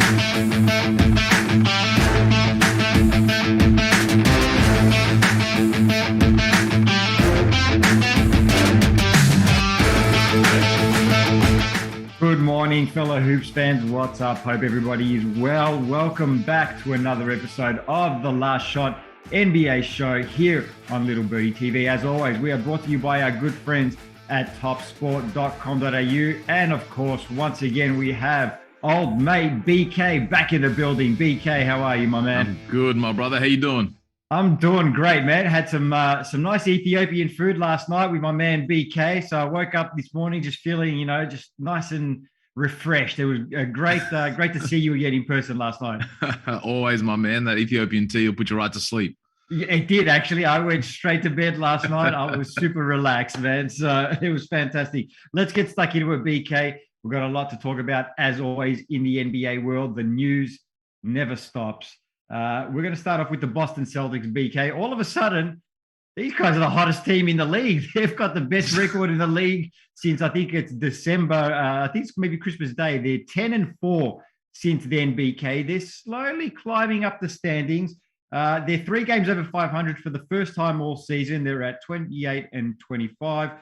Good morning, fellow Hoops fans. What's up? Hope everybody is well. Welcome back to another episode of The Last Shot NBA show here on Little Birdie TV. As always, we are brought to you by our good friends at topsport.com.au. And of course, once again, we have old mate BK back in the building. BK, how are you, my man? I'm good, my brother. How you doing? I'm doing great, man. Had some nice Ethiopian food last night with my man BK. So I woke up this morning just feeling, just nice and refreshed. It was great to see you again in person last night. Always, my man. That Ethiopian tea will put you right to sleep. Yeah, it did, actually. I went straight to bed last night. I was super relaxed, man. So it was fantastic. Let's get stuck into it, BK. We've got a lot to talk about, as always, in the NBA world. The news never stops. We're going to start off with the Boston Celtics, BK. All of a sudden, these guys are the hottest team in the league. They've got the best record in the league since, I think it's December. I think it's maybe Christmas Day. They're 10-4 since then, BK. They're slowly climbing up the standings. They're 3 games over 500 for the first time all season. They're at 28-25.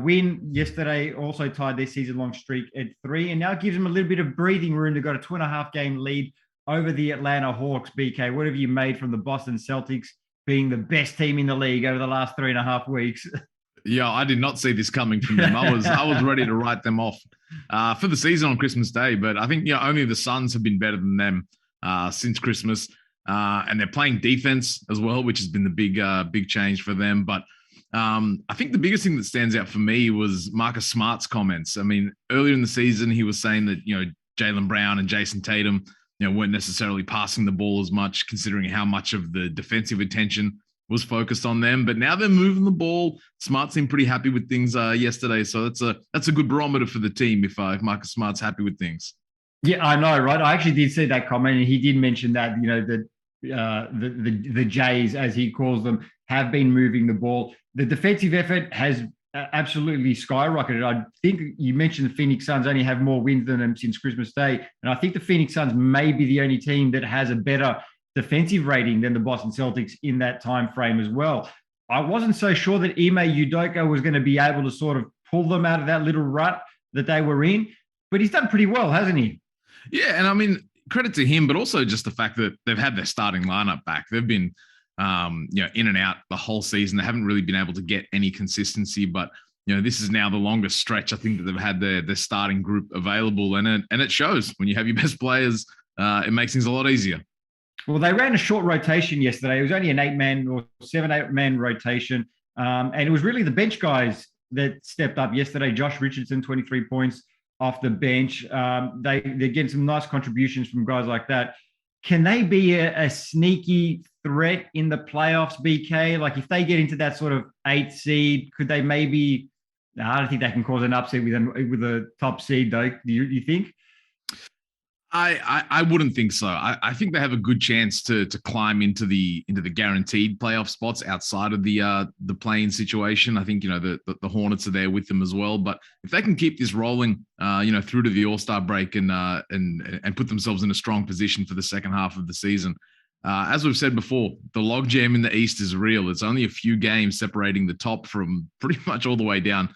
Win yesterday also tied their season-long streak at 3, and now gives them a little bit of breathing room. They've got a 2.5-game lead over the Atlanta Hawks. BK, what have you made from the Boston Celtics being the best team in the league over the last 3.5 weeks? Yeah, I did not see this coming from them. I was ready to write them off for the season on Christmas Day, but I think only the Suns have been better than them since Christmas, and they're playing defense as well, which has been the big change for them. But I think the biggest thing that stands out for me was Marcus Smart's comments. I mean, earlier in the season, he was saying that Jaylen Brown and Jason Tatum weren't necessarily passing the ball as much, considering how much of the defensive attention was focused on them. But now they're moving the ball. Smart seemed pretty happy with things yesterday, so that's a good barometer for the team if Marcus Smart's happy with things. Yeah, I know, right? I actually did see that comment, and he did mention that the Jays, as he calls them, have been moving the ball. The defensive effort has absolutely skyrocketed. I think you mentioned the Phoenix Suns only have more wins than them since Christmas Day. And I think the Phoenix Suns may be the only team that has a better defensive rating than the Boston Celtics in that time frame as well. I wasn't so sure that Ime Udoka was going to be able to sort of pull them out of that little rut that they were in, but he's done pretty well, hasn't he? Yeah, and I mean, credit to him, but also just the fact that they've had their starting lineup back. They've been in and out the whole season. They haven't really been able to get any consistency, but this is now the longest stretch I think that they've had their starting group available, and it shows when you have your best players. It makes things a lot easier. Well, they ran a short rotation yesterday. It was only an 8-man or 7-8-man rotation, and it was really the bench guys that stepped up yesterday. Josh Richardson, 23 points off the bench. They're getting some nice contributions from guys like that. Can they be a sneaky threat in the playoffs, BK? Like if they get into that sort of 8th seed, could they maybe? No, I don't think they can cause an upset with a top seed, though. Do you think? I wouldn't think so. I think they have a good chance to climb into the guaranteed playoff spots outside of the play-in situation. I think the Hornets are there with them as well. But if they can keep this rolling, through to the All-Star break and put themselves in a strong position for the second half of the season, as we've said before, the logjam in the East is real. It's only a few games separating the top from pretty much all the way down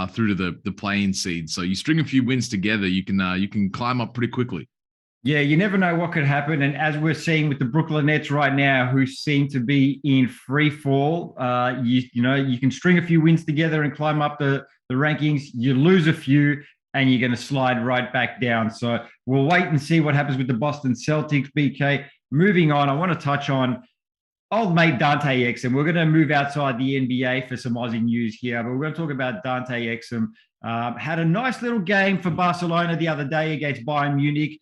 through to the play-in seed. So you string a few wins together, you can climb up pretty quickly. Yeah, you never know what could happen. And as we're seeing with the Brooklyn Nets right now, who seem to be in free fall, you can string a few wins together and climb up the rankings. You lose a few and you're going to slide right back down. So we'll wait and see what happens with the Boston Celtics, BK. Moving on, I want to touch on old mate Dante Exum. We're going to move outside the NBA for some Aussie news here, but we're going to talk about Dante Exum. Had a nice little game for Barcelona the other day against Bayern Munich.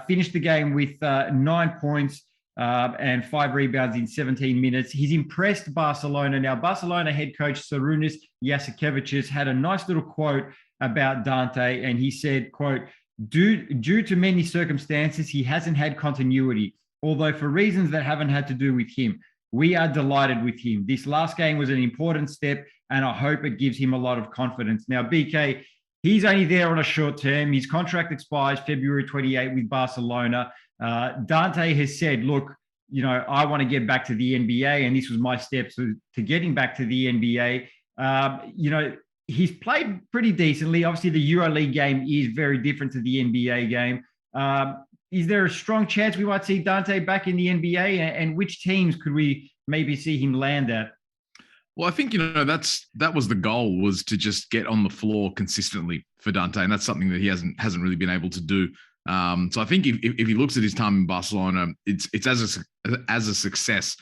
Finished the game with 9 points and 5 rebounds in 17 minutes. He's impressed Barcelona. Now, Barcelona head coach Sarunas Jasikevičius had a nice little quote about Dante, and he said, quote, due to many circumstances, he hasn't had continuity, although for reasons that haven't had to do with him. We are delighted with him. This last game was an important step, and I hope it gives him a lot of confidence. Now, BK, He's only there on a short term. His contract expires February 28 with Barcelona. Dante has said, look, I want to get back to the NBA, and this was my steps to getting back to the NBA. He's played pretty decently. Obviously, the EuroLeague game is very different to the NBA game. Is there a strong chance we might see Dante back in the NBA? And which teams could we maybe see him land at? Well, I think, that was the goal, was to just get on the floor consistently for Dante. And that's something that he hasn't really been able to do. So I think if he looks at his time in Barcelona, it's as a success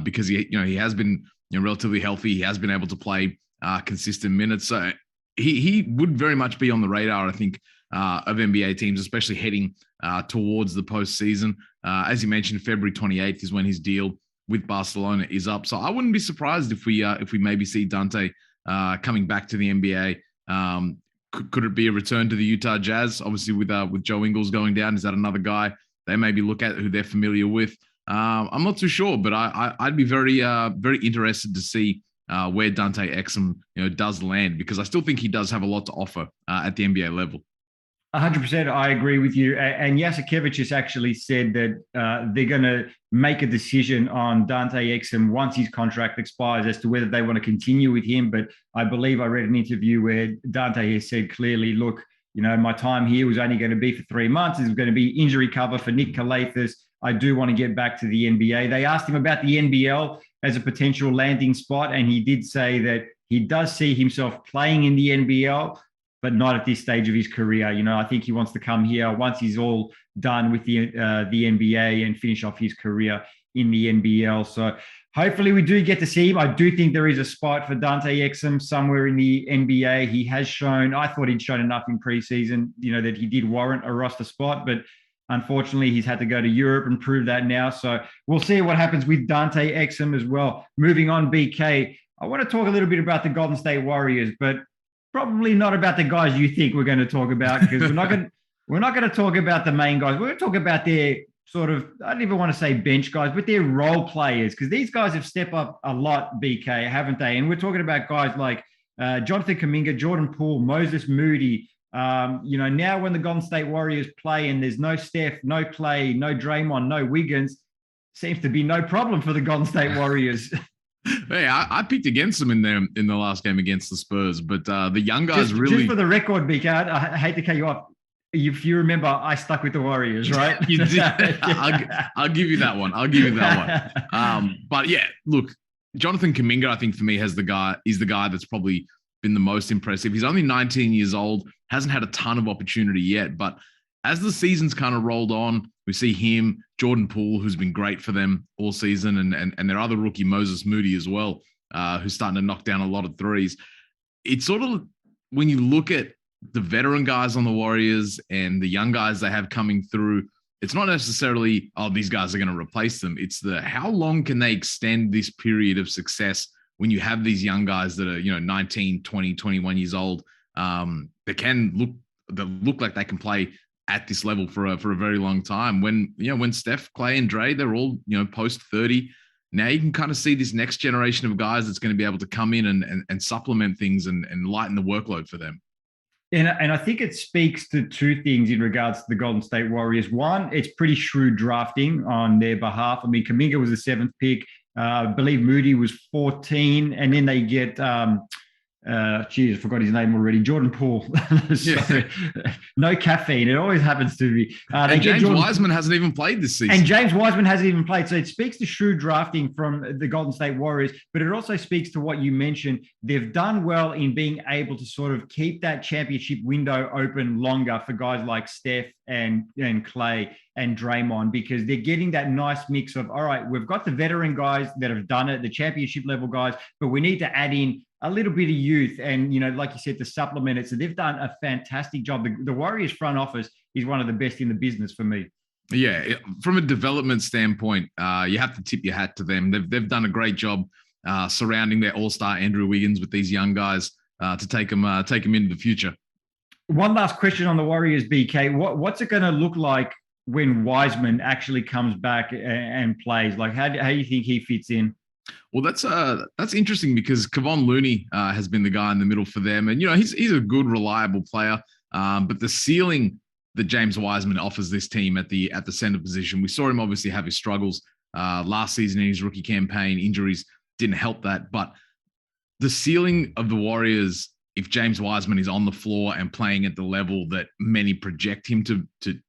because he has been relatively healthy. He has been able to play consistent minutes. So he would very much be on the radar, I think, of NBA teams, especially heading towards the postseason. As you mentioned, February 28th is when his deal with Barcelona is up. So I wouldn't be surprised if we maybe see Dante coming back to the NBA. Could it be a return to the Utah Jazz? Obviously, with Joe Ingles going down, is that another guy they maybe look at who they're familiar with? I'm not too sure, but I'd be very interested to see where Dante Exum does land, because I still think he does have a lot to offer at the NBA level. 100%, I agree with you. And Jasikevic has actually said that they're going to make a decision on Dante Exum once his contract expires as to whether they want to continue with him. But I believe I read an interview where Dante has said clearly, look, my time here was only going to be for 3 months. It's going to be injury cover for Nick Metallinos. I do want to get back to the NBA. They asked him about the NBL as a potential landing spot, and he did say that he does see himself playing in the NBL, but not at this stage of his career. I think he wants to come here once he's all done with the NBA and finish off his career in the NBL. So hopefully we do get to see him. I do think there is a spot for Dante Exum somewhere in the NBA. He has shown, I thought he'd shown enough in preseason, that he did warrant a roster spot, but unfortunately he's had to go to Europe and prove that now. So we'll see what happens with Dante Exum as well. Moving on, BK, I want to talk a little bit about the Golden State Warriors, but probably not about the guys you think we're going to talk about, because we're not going to talk about the main guys. We're going to talk about their sort of, I don't even want to say bench guys, but their role players, because these guys have stepped up a lot, BK, haven't they? And we're talking about guys like Jonathan Kuminga, Jordan Poole, Moses Moody. Now when the Golden State Warriors play and there's no Steph, no Clay, no Draymond, no Wiggins, seems to be no problem for the Golden State Warriors. Hey, I picked against them in the last game against the Spurs, but the young guys just for the record, BK, I hate to cut you off. If you remember, I stuck with the Warriors, right? You did. I'll give you that one. But yeah, look, Jonathan Kuminga, I think for me is the guy that's probably been the most impressive. He's only 19 years old, hasn't had a ton of opportunity yet, but as the season's kind of rolled on, we see him, Jordan Poole, who's been great for them all season, and their other rookie, Moses Moody, as well, who's starting to knock down a lot of threes. It's sort of, when you look at the veteran guys on the Warriors and the young guys they have coming through, it's not necessarily, these guys are going to replace them. It's how long can they extend this period of success when you have these young guys that are, 19, 20, 21 years old, that look like they can play at this level for a very long time. When Steph, Clay, and Dre, they're all, post 30, now you can kind of see this next generation of guys that's going to be able to come in and supplement things and lighten the workload for them. And I think it speaks to two things in regards to the Golden State Warriors. One, it's pretty shrewd drafting on their behalf. I mean, Kuminga was the 7th pick. I believe Moody was 14. And then they get, I forgot his name already, Jordan Poole. No caffeine. It always happens to me. And James Wiseman hasn't even played this season. And James Wiseman hasn't even played. So it speaks to shrewd drafting from the Golden State Warriors, but it also speaks to what you mentioned. They've done well in being able to sort of keep that championship window open longer for guys like Steph and Clay and Draymond, because they're getting that nice mix of, all right, we've got the veteran guys that have done it, the championship level guys, but we need to add in a little bit of youth and, like you said, to supplement it. So they've done a fantastic job. The Warriors front office is one of the best in the business for me. Yeah, from a development standpoint, you have to tip your hat to them. They've done a great job surrounding their all-star Andrew Wiggins with these young guys to take them into the future. One last question on the Warriors, BK. What's it going to look like when Wiseman actually comes back and plays? Like, how do you think he fits in? Well, that's interesting because Kevon Looney has been the guy in the middle for them, and he's a good, reliable player. But the ceiling that James Wiseman offers this team at the center position, we saw him obviously have his struggles last season in his rookie campaign. Injuries didn't help that, but the ceiling of the Warriors, if James Wiseman is on the floor and playing at the level that many project him to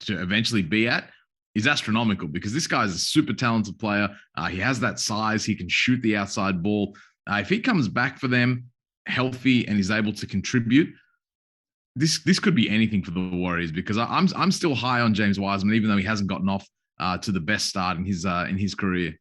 eventually be at, is astronomical, because this guy's a super talented player. He has that size. He can shoot the outside ball. If he comes back for them healthy and is able to contribute, this could be anything for the Warriors, because I'm still high on James Wiseman, even though he hasn't gotten off to the best start in his career.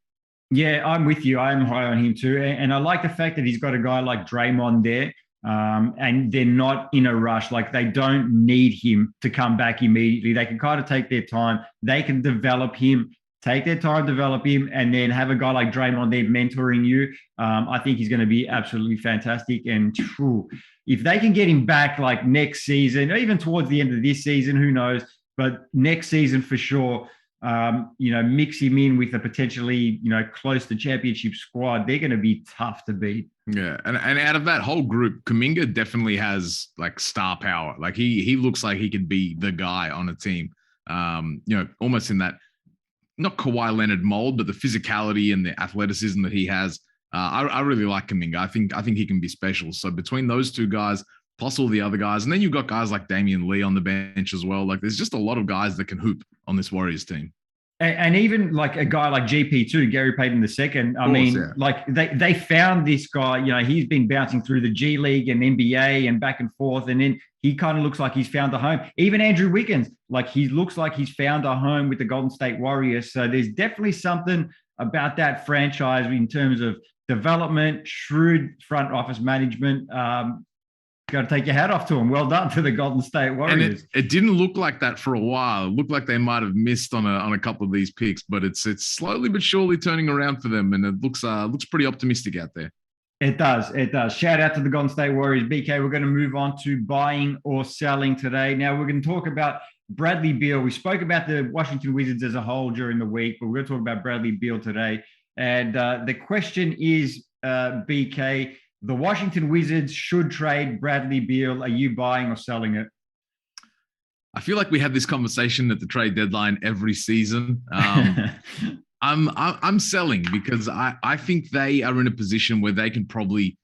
Yeah, I'm with you. I'm high on him too. And I like the fact that he's got a guy like Draymond there. And they're not in a rush. Like, they don't need him to come back immediately. They can kind of take their time. They can develop him, take their time, develop him, and then have a guy like Draymond there mentoring you. I think he's going to be absolutely fantastic. And if they can get him back like next season, or even towards the end of this season, who knows? But next season for sure. Mix him in with a potentially, close to championship squad. They're going to be tough to beat. Yeah, and out of that whole group, Kuminga definitely has like star power. Like he looks like he could be the guy on a team. Almost in that, not Kawhi Leonard mold, but the physicality and the athleticism that he has. I really like Kuminga. I think he can be special. So between those two guys, plus all the other guys, and then you've got guys like Damian Lee on the bench as well. Like, there's just a lot of guys that can hoop on this Warriors team. And even like a guy like GP2, Gary Payton II. Like they found this guy, he's been bouncing through the G League and NBA and back and forth. And then he kind of looks like he's found a home. Even Andrew Wiggins, like, he looks like he's found a home with the Golden State Warriors. So there's definitely something about that franchise in terms of development, shrewd front office management. Got to take your hat off to them. Well done to the Golden State Warriors. And it didn't look like that for a while. It looked like they might have missed on a couple of these picks, but it's slowly but surely turning around for them, and it looks pretty optimistic out there. It does. Shout out to the Golden State Warriors. BK, we're going to move on to buying or selling today. Now we're going to talk about Bradley Beal. We spoke about the Washington Wizards as a whole during the week, but we're going to talk about Bradley Beal today. And the question is, BK, the Washington Wizards should trade Bradley Beal. Are you buying or selling it? I feel like we have this conversation at the trade deadline every season. I'm selling, because I think they are in a position where they can probably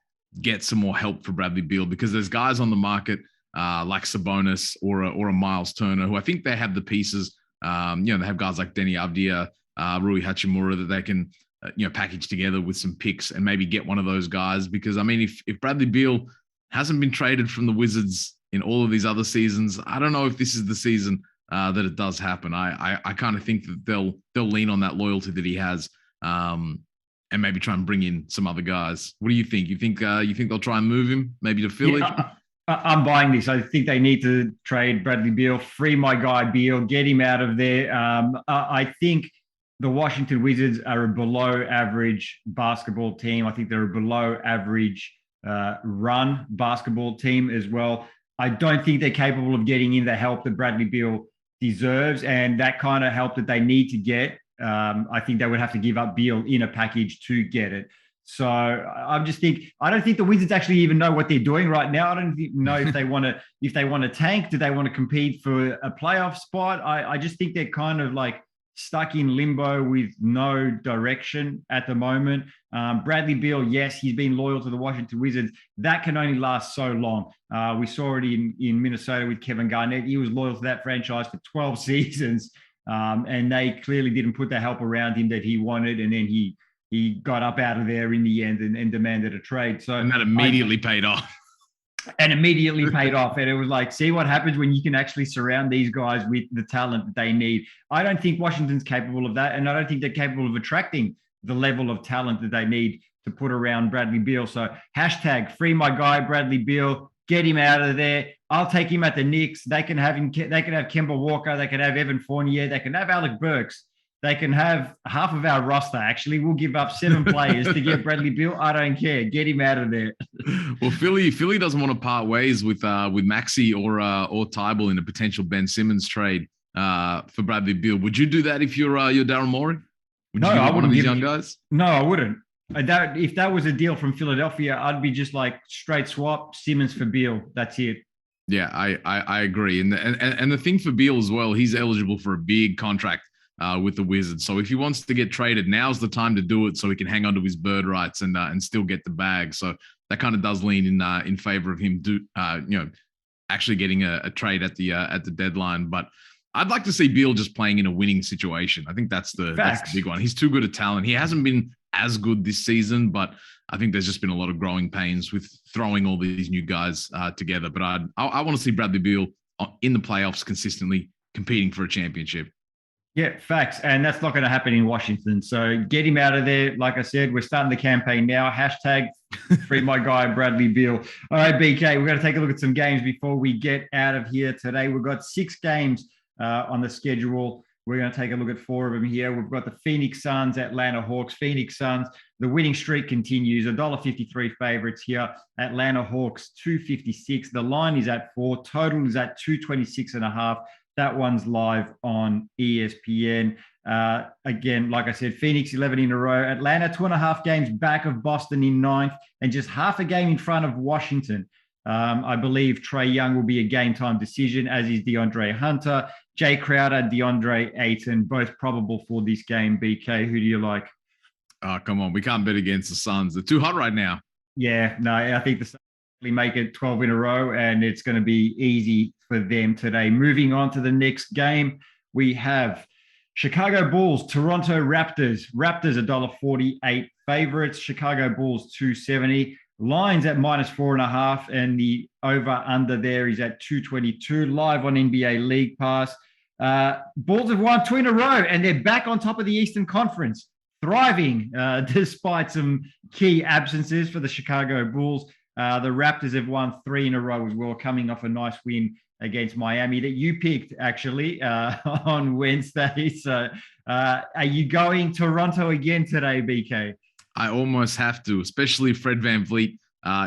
get some more help for Bradley Beal, because there's guys on the market like Sabonis or a Miles Turner, who I think they have the pieces. They have guys like Denny Avdia, Rui Hachimura, that they can package together with some picks and maybe get one of those guys. Because I mean, if Bradley Beal hasn't been traded from the Wizards in all of these other seasons, I don't know if this is the season that it does happen. I kind of think that they'll lean on that loyalty that he has, and maybe try and bring in some other guys. What do you think? You think they'll try and move him maybe to Philly? Yeah, I'm buying this. I think they need to trade Bradley Beal, free my guy Beal, get him out of there. I think the Washington Wizards are a below average basketball team. I think they're a below average run basketball team as well. I don't think they're capable of getting in the help that Bradley Beal deserves, and that kind of help that they need to get. I think they would have to give up Beal in a package to get it. So I don't think the Wizards actually even know what they're doing right now. I don't know if they want to tank. Do they want to compete for a playoff spot? I just think they're kind of like stuck in limbo with no direction at the moment. Bradley Beal, yes, he's been loyal to the Washington Wizards. That can only last so long. We saw it in Minnesota with Kevin Garnett. He was loyal to that franchise for 12 seasons, and they clearly didn't put the help around him that he wanted, and then he got up out of there in the end and demanded a trade. So, and that immediately paid off. And immediately paid off. And it was like, see what happens when you can actually surround these guys with the talent that they need. I don't think Washington's capable of that. And I don't think they're capable of attracting the level of talent that they need to put around Bradley Beal. So hashtag free my guy, Bradley Beal, get him out of there. I'll take him at the Knicks. They can have him. They can have Kemba Walker. They can have Evan Fournier. They can have Alec Burks. They can have half of our roster. Actually, we'll give up 7 players to get Bradley Beal. I don't care. Get him out of there. Well, Philly doesn't want to part ways with Maxey or Tybal in a potential Ben Simmons trade for Bradley Beal. Would you do that if you're Daryl Morey? No, I wouldn't. One of these young guys. No, I wouldn't. If that was a deal from Philadelphia, I'd be just like straight swap Simmons for Beal. That's it. Yeah, I agree. And the thing for Beal as well, he's eligible for a big contract with the Wizards. So if he wants to get traded, now's the time to do it so he can hang on to his bird rights and still get the bag. So that kind of does lean in favor of him actually getting a trade at the deadline. But I'd like to see Beal just playing in a winning situation. I think that's the big one. He's too good a talent. He hasn't been as good this season, but I think there's just been a lot of growing pains with throwing all these new guys together. But I want to see Bradley Beal in the playoffs consistently competing for a championship. Yeah, facts. And that's not going to happen in Washington. So get him out of there. Like I said, we're starting the campaign now. Hashtag free my guy, Bradley Beal. All right, BK, we're going to take a look at some games before we get out of here today. We've got 6 games on the schedule. We're going to take a look at 4 of them here. We've got the Phoenix Suns, Atlanta Hawks. Phoenix Suns, the winning streak continues. $1.53 favorites here. Atlanta Hawks, $2.56. The line is at 4. Total is at 226.5. That one's live on ESPN. Again, like I said, Phoenix 11 in a row. Atlanta 2.5 games back of Boston in 9th and just half a game in front of Washington. I believe Trae Young will be a game time decision, as is DeAndre Hunter. Jay Crowder, DeAndre Ayton, both probable for this game. BK, who do you like? Oh, come on. We can't bet against the Suns. They're too hot right now. Yeah, no, I think the Suns make it 12 in a row, and it's going to be easy for them today. Moving on to the next game, we have Chicago Bulls, Toronto Raptors. Raptors $1.48 favorites. Chicago Bulls 270. Lines at -4.5, and the over/under there is at 222. Live on NBA League Pass. Bulls have won 2 in a row, and they're back on top of the Eastern Conference, thriving despite some key absences for the Chicago Bulls. The Raptors have won 3 in a row as well, coming off a nice win against Miami that you picked actually on Wednesday. So are you going Toronto again today, BK? I almost have to, especially Fred VanVleet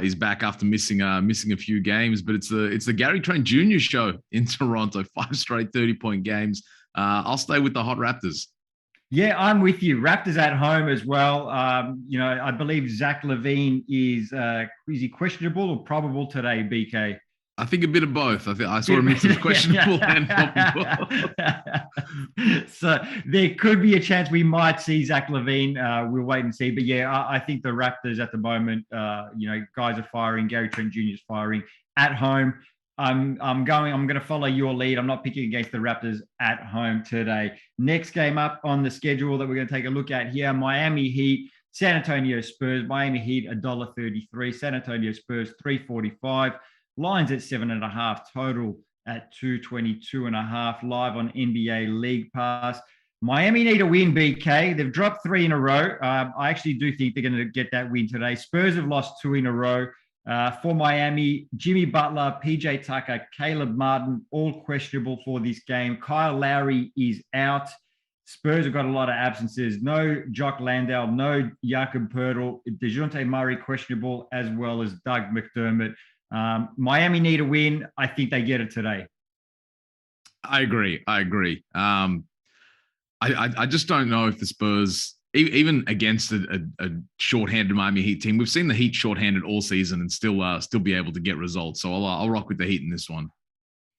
is back after missing a few games. But it's the Gary Trent Jr. show in Toronto. 5 straight 30-point games. I'll stay with the hot Raptors. Yeah, I'm with you. Raptors at home as well. I believe Zach LaVine is he questionable or probable today, BK? I think a bit of both. I saw him mix of questionable and probable. So there could be a chance we might see Zach LaVine. We'll wait and see. But yeah, I think the Raptors at the moment, guys are firing. Gary Trent Jr. is firing at home. I'm going to follow your lead. I'm not picking against the Raptors at home today. Next game up on the schedule that we're going to take a look at here, Miami Heat, San Antonio Spurs. Miami Heat $1.33, San Antonio Spurs $3.45. Lines at 7.5, total at 222.5, live on NBA League Pass. Miami need a win, BK. They've dropped 3 in a row. I actually do think they're going to get that win today. Spurs have lost 2 in a row. For Miami, Jimmy Butler, PJ Tucker, Caleb Martin, all questionable for this game. Kyle Lowry is out. Spurs have got a lot of absences. No Jock Landale, no Jakob Poeltl, DeJounte Murray questionable, as well as Doug McDermott. Miami need a win. I think they get it today. I agree. I just don't know if the Spurs, even against a shorthanded Miami Heat team, we've seen the Heat shorthanded all season and still be able to get results. So I'll rock with the Heat in this one.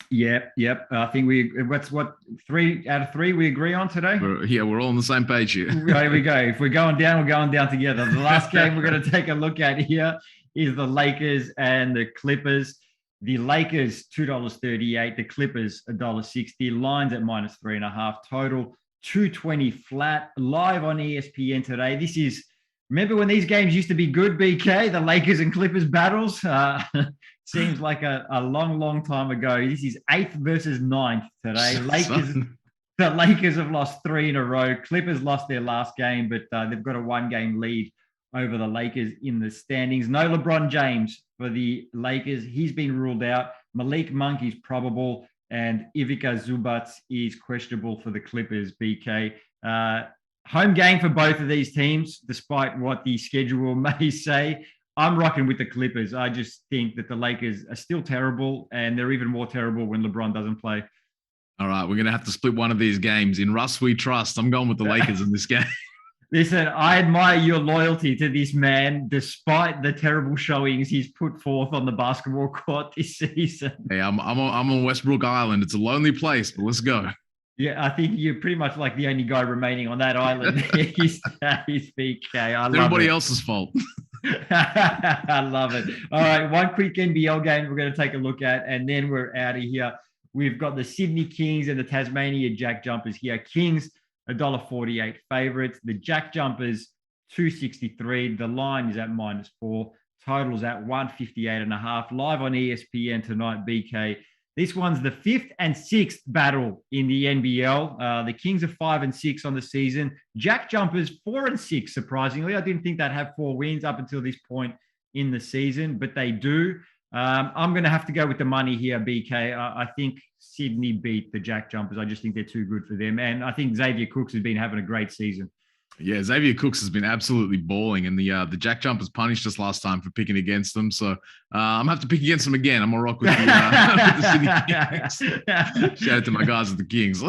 Yep. I think 3 out of 3 we agree on today? We're all on the same page here. There we go. If we're going down, we're going down together. The last game we're going to take a look at here is the Lakers and the Clippers. The Lakers, $2.38. The Clippers, $1.60. Lines at -3.5. Total, 220 flat. Live on ESPN today. Remember when these games used to be good, BK? The Lakers and Clippers battles? Seems like a long time ago. This is 8th versus 9th today. The Lakers have lost 3 in a row. Clippers lost their last game, but they've got a 1-game lead over the Lakers in the standings. No LeBron James for the Lakers. He's been ruled out. Malik Monk is probable, and Ivica Zubac is questionable for the Clippers, BK. Home game for both of these teams, despite what the schedule may say. I'm rocking with the Clippers. I just think that the Lakers are still terrible, and they're even more terrible when LeBron doesn't play. All right, we're going to have to split one of these games. In Russ we trust. I'm going with the Lakers in this game. Listen, I admire your loyalty to this man, despite the terrible showings he's put forth on the basketball court this season. Hey, I'm on Westbrook Island. It's a lonely place, but let's go. Yeah, I think you're pretty much like the only guy remaining on that island. He's BK. Everybody else's fault. I love it. All right, one quick NBL game we're going to take a look at, and then we're out of here. We've got the Sydney Kings and the Tasmania JackJumpers here. Kings, $1.48 favorites. The JackJumpers, $2.63. The line is at -4. Totals at 158.5. Live on ESPN tonight, BK. This one's the 5th and 6th battle in the NBL. The Kings are 5 and 6 on the season. JackJumpers 4 and 6. Surprisingly, I didn't think they'd have 4 wins up until this point in the season, but they do. I'm going to have to go with the money here, BK. I think Sydney beat the JackJumpers. I just think they're too good for them. And I think Xavier Cooks has been having a great season. Yeah, Xavier Cooks has been absolutely balling, and the JackJumpers punished us last time for picking against them. So I'm going to have to pick against them again. I'm going to rock with the Sydney Kings. Shout out to my guys at the Kings.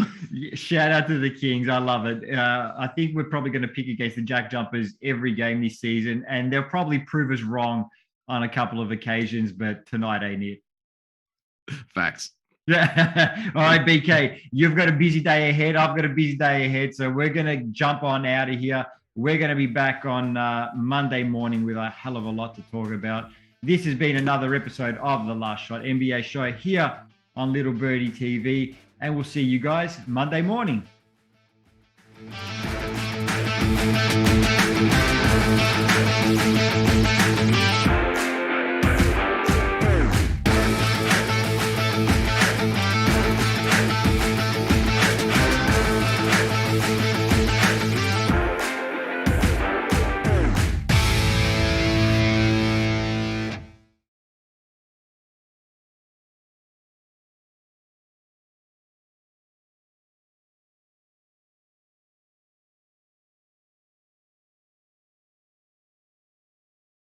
Shout out to the Kings. I love it. I think we're probably going to pick against the JackJumpers every game this season, and they'll probably prove us wrong on a couple of occasions, but tonight ain't it. Facts. Yeah. All right, BK, you've got a busy day ahead. I've got a busy day ahead. So we're going to jump on out of here. We're going to be back on Monday morning with a hell of a lot to talk about. This has been another episode of The Last Shot NBA Show here on Little Birdie TV. And we'll see you guys Monday morning.